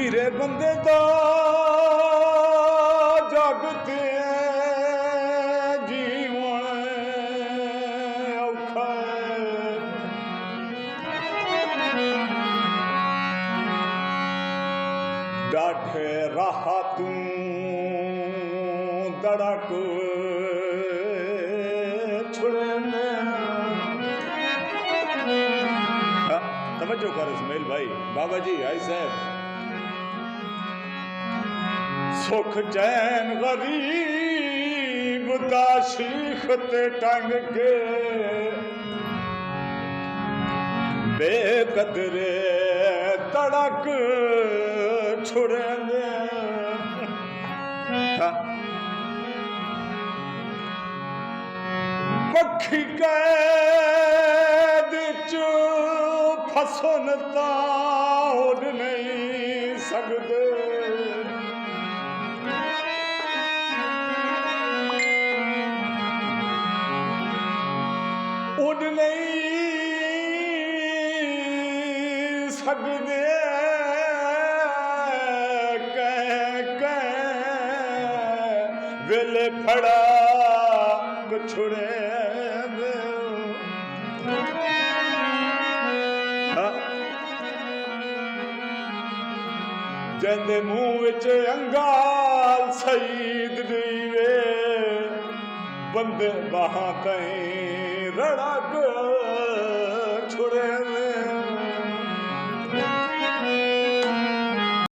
ਹੀਰੇ ਬੰਦੇ ਦਾ ਜਗ ਤੇ ਜੀਵਨ ਔਖਾ ਡਾਢੇ ਰਾਹ ਤੂੰ ਦੜਕ छुड़ने तवज्जो कर इस्माइल भाई बाबा जी आई साहब सुख चैन गरीब दा शीख ते टंग के बेकदरे तड़क छुड़ने पक्षी कैद च फसन तां उड़ नहीं सकदे उड़ नहीं सकदे वेले फड़ा छुड़े जंदे मुंह विच अंगाल सईद दीवे बंदे बाहां तई रड़क छुड़े